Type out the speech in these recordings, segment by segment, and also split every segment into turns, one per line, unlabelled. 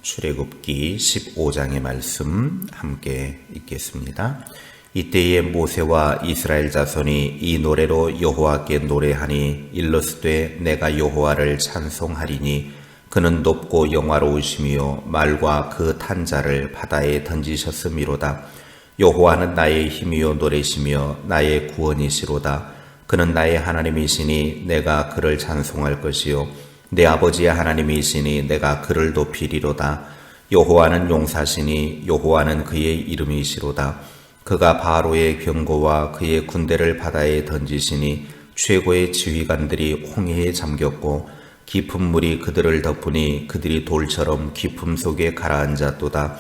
출애굽기 15장의 말씀 함께 읽겠습니다. 이때에 모세와 이스라엘 자손이 이 노래로 여호와께 노래하니 일러스되 내가 여호와를 찬송하리니 그는 높고 영화로우시며 말과 그 탄 자를 바다에 던지셨음이로다. 여호와는 나의 힘이요 노래시며 나의 구원이시로다. 그는 나의 하나님이시니 내가 그를 찬송할 것이요 내 아버지의 하나님이시니 내가 그를 높이리로다. 여호와는 용사시니 여호와는 그의 이름이시로다. 그가 바로의 병거와 그의 군대를 바다에 던지시니 최고의 지휘관들이 홍해에 잠겼고 깊은 물이 그들을 덮으니 그들이 돌처럼 깊음 속에 가라앉았도다.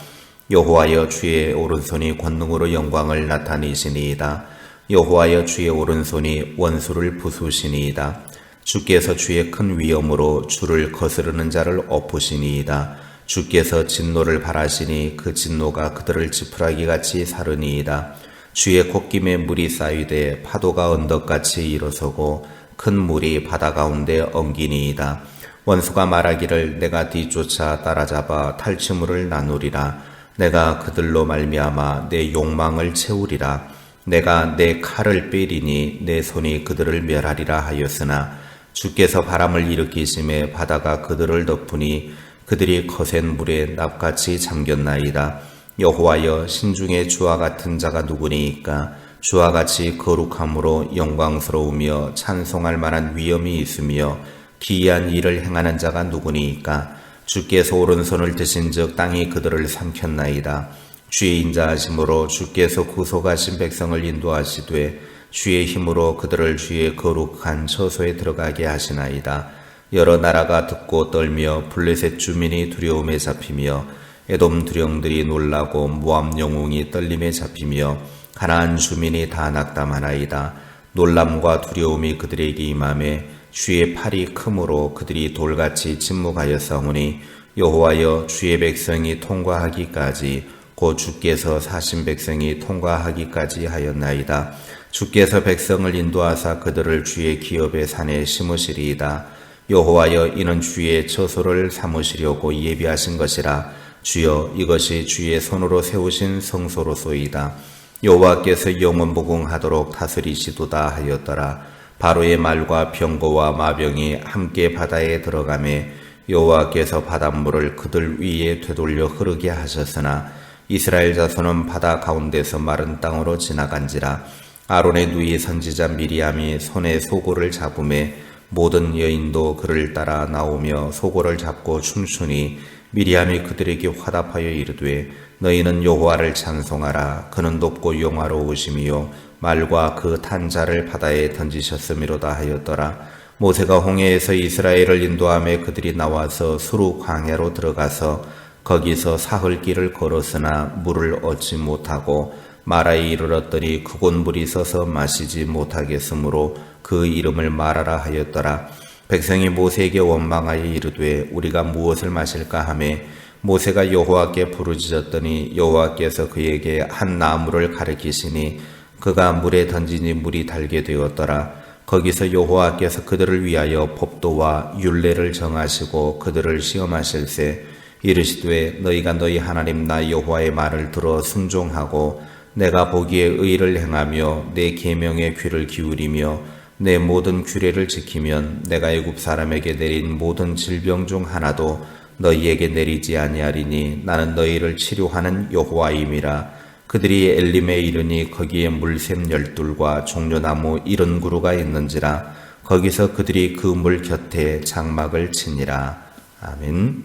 여호와여 주의 오른손이 권능으로 영광을 나타내시니이다. 여호와여 주의 오른손이 원수를 부수시니이다. 주께서 주의 큰 위엄으로 주를 거스르는 자를 엎으시니이다. 주께서 진노를 발하시니 그 진노가 그들을 지푸라기같이 사르니이다. 주의 콧김에 물이 쌓이되 파도가 언덕같이 일어서고 큰 물이 바다 가운데 엉기니이다. 원수가 말하기를 내가 뒤쫓아 따라잡아 탈취물을 나누리라. 내가 그들로 말미암아 내 욕망을 채우리라. 내가 내 칼을 빼리니 내 손이 그들을 멸하리라 하였으나 주께서 바람을 일으키심에 바다가 그들을 덮으니 그들이 거센 물에 납같이 잠겼나이다. 여호와여 신중에 주와 같은 자가 누구니이까? 주와 같이 거룩함으로 영광스러우며 찬송할 만한 위엄이 있으며 기이한 일을 행하는 자가 누구니이까? 주께서 오른손을 드신즉 땅이 그들을 삼켰나이다. 주의 인자하심으로 주께서 구속하신 백성을 인도하시되 주의 힘으로 그들을 주의 거룩한 처소에 들어가게 하시나이다. 여러 나라가 듣고 떨며 블레셋 주민이 두려움에 잡히며 에돔 두령들이 놀라고 모압 영웅이 떨림에 잡히며 가나안 주민이 다 낙담하나이다. 놀람과 두려움이 그들에게 임하매 주의 팔이 크므로 그들이 돌같이 침묵하였사오니 여호와여 주의 백성이 통과하기까지 곧 주께서 사신 백성이 통과하기까지 하였나이다. 주께서 백성을 인도하사 그들을 주의 기업의 산에 심으시리이다. 여호와여 이는 주의 처소를 삼으시려고 예비하신 것이라. 주여 이것이 주의 손으로 세우신 성소로소이다. 여호와께서 영원무궁하도록 다스리시도다 하였더라. 바로의 말과 병거와 마병이 함께 바다에 들어가매 여호와께서 바닷물을 그들 위에 되돌려 흐르게 하셨으나 이스라엘 자손은 바다 가운데서 마른 땅으로 지나간지라. 아론의 누이 선지자 미리암이 손에 소고를 잡음에 모든 여인도 그를 따라 나오며 소고를 잡고 춤추니 미리암이 그들에게 화답하여 이르되 너희는 여호와를 찬송하라. 그는 높고 영화로우시며 말과 그 탄 자를 바다에 던지셨음이로다 하였더라. 모세가 홍해에서 이스라엘을 인도하며 그들이 나와서 수르 광야로 들어가서 거기서 사흘 길을 걸었으나 물을 얻지 못하고 마라에 이르렀더니 그곳 물이 서서 마시지 못하겠으므로 그 이름을 마라라 하였더라. 백성이 모세에게 원망하여 이르되 우리가 무엇을 마실까 하매 모세가 여호와께 부르짖었더니 여호와께서 그에게 한 나무를 가리키시니 그가 물에 던지니 물이 달게 되었더라. 거기서 여호와께서 그들을 위하여 법도와 율례를 정하시고 그들을 시험하실세 이르시되 너희가 너희 하나님 나 여호와의 말을 들어 순종하고 내가 보기에 의를 행하며 내 계명에 귀를 기울이며 내 모든 규례를 지키면 내가 애굽 사람에게 내린 모든 질병 중 하나도 너희에게 내리지 아니하리니 나는 너희를 치료하는 여호와임이라. 그들이 엘림에 이르니 거기에 물샘 12과 종려나무 70그루가 있는지라. 거기서 그들이 그 물 곁에 장막을 치니라. 아멘.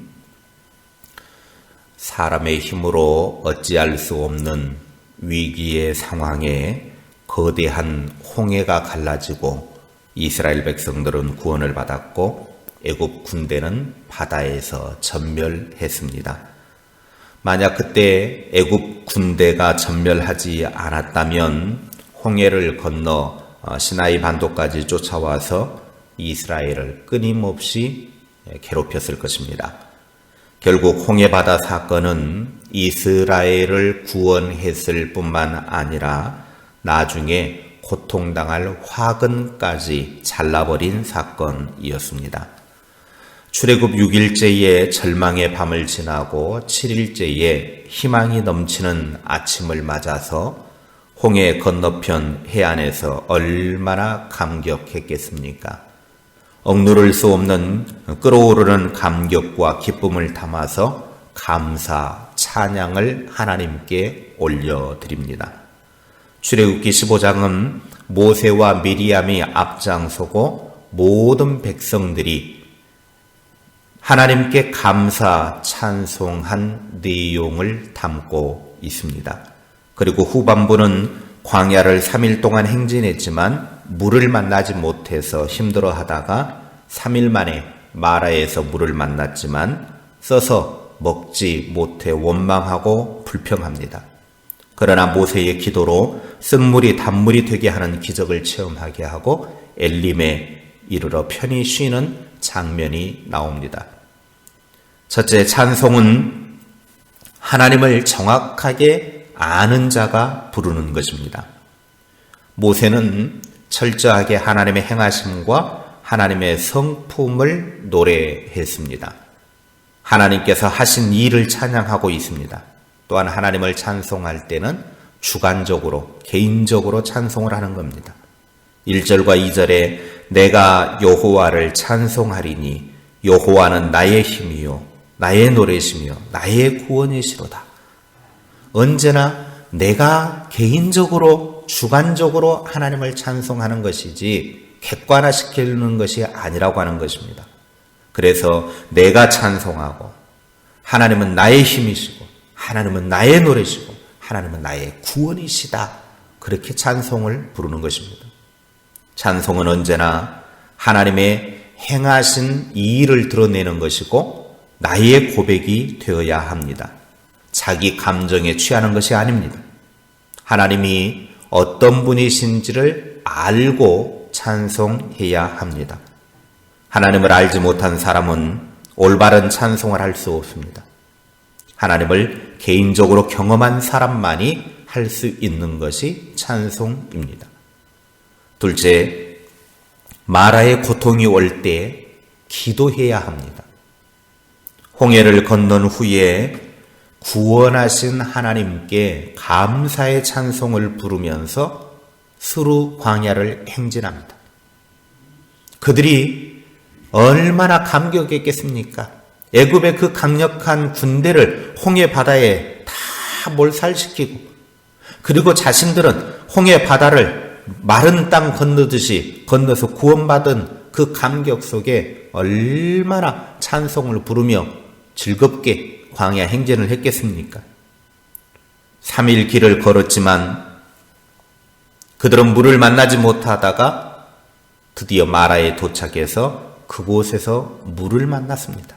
사람의 힘으로 어찌할 수 없는 위기의 상황에 거대한 홍해가 갈라지고 이스라엘 백성들은 구원을 받았고 애굽 군대는 바다에서 전멸했습니다. 만약 그때 애굽 군대가 전멸하지 않았다면 홍해를 건너 시나이 반도까지 쫓아와서 이스라엘을 끊임없이 괴롭혔을 것입니다. 결국 홍해바다 사건은 이스라엘을 구원했을 뿐만 아니라 나중에 고통당할 화근까지 잘라버린 사건이었습니다. 출애굽 6일째에 절망의 밤을 지나고 7일째에 희망이 넘치는 아침을 맞아서 홍해 건너편 해안에서 얼마나 감격했겠습니까? 억누를 수 없는 끓어오르는 감격과 기쁨을 담아서 감사, 찬양을 하나님께 올려드립니다. 출애굽기 15장은 모세와 미리암이 앞장서고 모든 백성들이 하나님께 감사, 찬송한 내용을 담고 있습니다. 그리고 후반부는 광야를 3일 동안 행진했지만 물을 만나지 못해서 힘들어하다가 3일 만에 마라에서 물을 만났지만 써서 먹지 못해 원망하고 불평합니다. 그러나 모세의 기도로 쓴물이 단물이 되게 하는 기적을 체험하게 하고 엘림에 이르러 편히 쉬는 장면이 나옵니다. 첫째, 찬송은 하나님을 정확하게 아는 자가 부르는 것입니다. 모세는 철저하게 하나님의 행하심과 하나님의 성품을 노래했습니다. 하나님께서 하신 일을 찬양하고 있습니다. 또한 하나님을 찬송할 때는 주관적으로, 개인적으로 찬송을 하는 겁니다. 1절과 2절에 내가 여호와를 찬송하리니 여호와는 나의 힘이요 나의 노래시며 나의 구원이시로다. 언제나 내가 개인적으로 주관적으로 하나님을 찬송하는 것이지 객관화시키는 것이 아니라고 하는 것입니다. 그래서 내가 찬송하고 하나님은 나의 힘이시고 하나님은 나의 노래시고 하나님은 나의 구원이시다. 그렇게 찬송을 부르는 것입니다. 찬송은 언제나 하나님의 행하신 이 일을 드러내는 것이고 나의 고백이 되어야 합니다. 자기 감정에 취하는 것이 아닙니다. 하나님이 어떤 분이신지를 알고 찬송해야 합니다. 하나님을 알지 못한 사람은 올바른 찬송을 할 수 없습니다. 하나님을 개인적으로 경험한 사람만이 할 수 있는 것이 찬송입니다. 둘째, 마라의 고통이 올 때 기도해야 합니다. 홍해를 건넌 후에 구원하신 하나님께 감사의 찬송을 부르면서 수루 광야를 행진합니다. 그들이 얼마나 감격했겠습니까? 애굽의 그 강력한 군대를 홍해 바다에 다 몰살시키고 그리고 자신들은 홍해 바다를 마른 땅 건너듯이 건너서 구원받은 그 감격 속에 얼마나 찬송을 부르며 즐겁게 광야 행진을 했겠습니까? 3일 길을 걸었지만 그들은 물을 만나지 못하다가 드디어 마라에 도착해서 그곳에서 물을 만났습니다.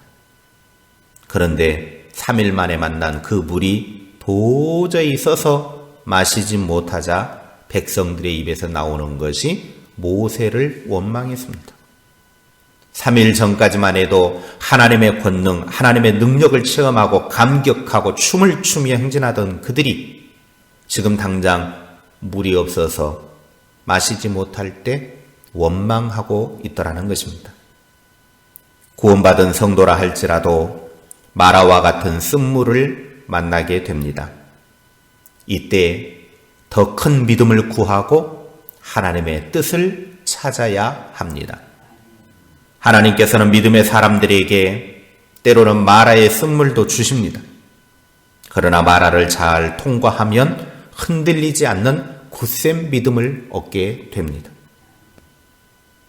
그런데 3일 만에 만난 그 물이 도저히 써서 마시지 못하자 백성들의 입에서 나오는 것이 모세를 원망했습니다. 3일 전까지만 해도 하나님의 권능, 하나님의 능력을 체험하고 감격하고 춤을 추며 행진하던 그들이 지금 당장 물이 없어서 마시지 못할 때 원망하고 있더라는 것입니다. 구원받은 성도라 할지라도 마라와 같은 쓴물을 만나게 됩니다. 이때 더 큰 믿음을 구하고 하나님의 뜻을 찾아야 합니다. 하나님께서는 믿음의 사람들에게 때로는 마라의 쓴물도 주십니다. 그러나 마라를 잘 통과하면 흔들리지 않는 굳센 믿음을 얻게 됩니다.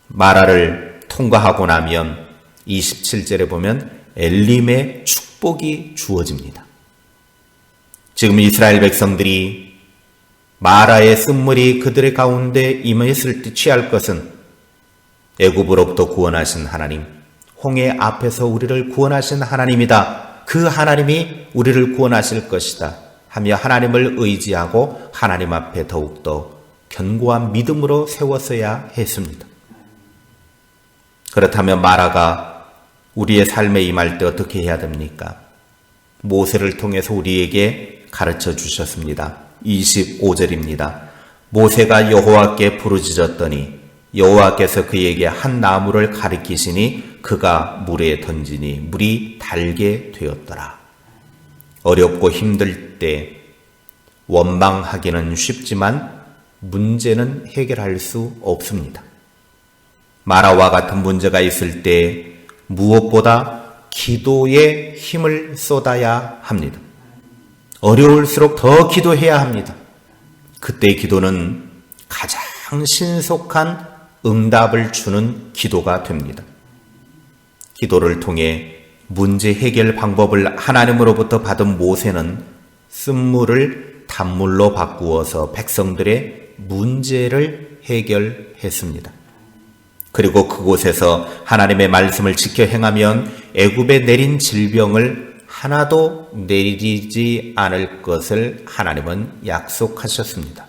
마라를 통과하고 나면 27절에 보면 엘림의 축복이 주어집니다. 지금 이스라엘 백성들이 마라의 쓴물이 그들의 가운데 임했을 때 취할 것은 애굽으로부터 구원하신 하나님, 홍해 앞에서 우리를 구원하신 하나님이다. 그 하나님이 우리를 구원하실 것이다 하며 하나님을 의지하고 하나님 앞에 더욱더 견고한 믿음으로 세웠어야 했습니다. 그렇다면 마라가 우리의 삶에 임할 때 어떻게 해야 됩니까? 모세를 통해서 우리에게 가르쳐 주셨습니다. 25절입니다. 모세가 여호와께 부르짖었더니 여호와께서 그에게 한 나무를 가리키시니 그가 물에 던지니 물이 달게 되었더라. 어렵고 힘들 때 원망하기는 쉽지만 문제는 해결할 수 없습니다. 마라와 같은 문제가 있을 때 무엇보다 기도에 힘을 쏟아야 합니다. 어려울수록 더 기도해야 합니다. 그때 기도는 가장 신속한 응답을 주는 기도가 됩니다. 기도를 통해 문제 해결 방법을 하나님으로부터 받은 모세는 쓴물을 단물로 바꾸어서 백성들의 문제를 해결했습니다. 그리고 그곳에서 하나님의 말씀을 지켜 행하면 애굽에 내린 질병을 하나도 내리지 않을 것을 하나님은 약속하셨습니다.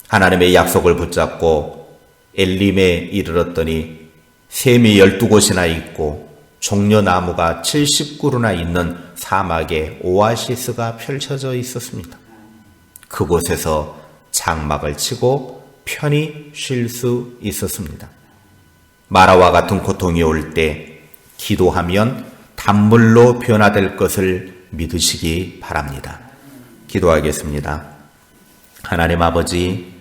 하나님의 약속을 붙잡고 엘림에 이르렀더니 샘이 12곳이나 있고 종려나무가 70그루나 있는 사막에 오아시스가 펼쳐져 있었습니다. 그곳에서 장막을 치고 편히 쉴 수 있었습니다. 마라와 같은 고통이 올 때 기도하면 단물로 변화될 것을 믿으시기 바랍니다. 기도하겠습니다. 하나님 아버지,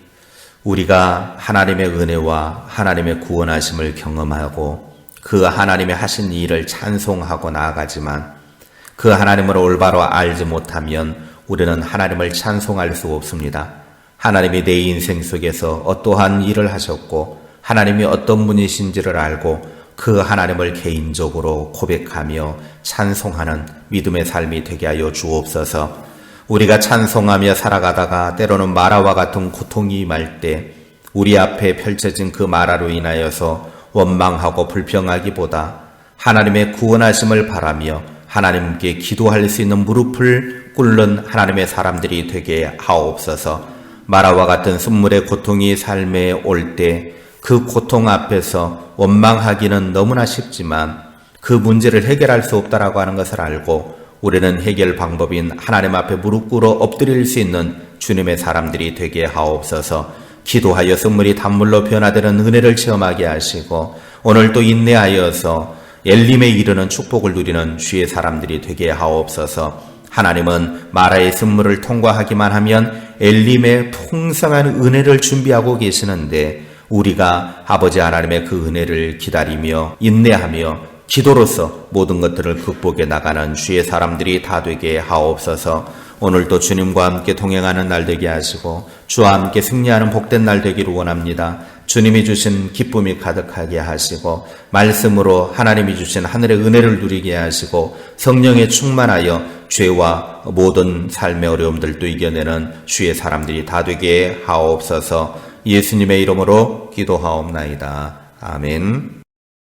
우리가 하나님의 은혜와 하나님의 구원하심을 경험하고 그 하나님의 하신 일을 찬송하고 나아가지만 그 하나님을 올바로 알지 못하면 우리는 하나님을 찬송할 수 없습니다. 하나님이 내 인생 속에서 어떠한 일을 하셨고 하나님이 어떤 분이신지를 알고 그 하나님을 개인적으로 고백하며 찬송하는 믿음의 삶이 되게 하여 주옵소서. 우리가 찬송하며 살아가다가 때로는 마라와 같은 고통이 임할 때 우리 앞에 펼쳐진 그 마라로 인하여서 원망하고 불평하기보다 하나님의 구원하심을 바라며 하나님께 기도할 수 있는 무릎을 꿇는 하나님의 사람들이 되게 하옵소서. 마라와 같은 순물의 고통이 삶에 올 때 그 고통 앞에서 원망하기는 너무나 쉽지만 그 문제를 해결할 수 없다라고 하는 것을 알고 우리는 해결 방법인 하나님 앞에 무릎 꿇어 엎드릴 수 있는 주님의 사람들이 되게 하옵소서. 기도하여 순물이 단물로 변화되는 은혜를 체험하게 하시고 오늘도 인내하여서 엘림에 이르는 축복을 누리는 주의 사람들이 되게 하옵소서. 하나님은 마라의 순물을 통과하기만 하면 엘림의 풍성한 은혜를 준비하고 계시는데 우리가 아버지 하나님의 그 은혜를 기다리며 인내하며 기도로서 모든 것들을 극복해 나가는 주의 사람들이 다 되게 하옵소서. 오늘도 주님과 함께 동행하는 날 되게 하시고 주와 함께 승리하는 복된 날 되기를 원합니다. 주님이 주신 기쁨이 가득하게 하시고 말씀으로 하나님이 주신 하늘의 은혜를 누리게 하시고 성령에 충만하여 죄와 모든 삶의 어려움들도 이겨내는 주의 사람들이 다 되게 하옵소서. 예수님의 이름으로 기도하옵나이다. 아멘.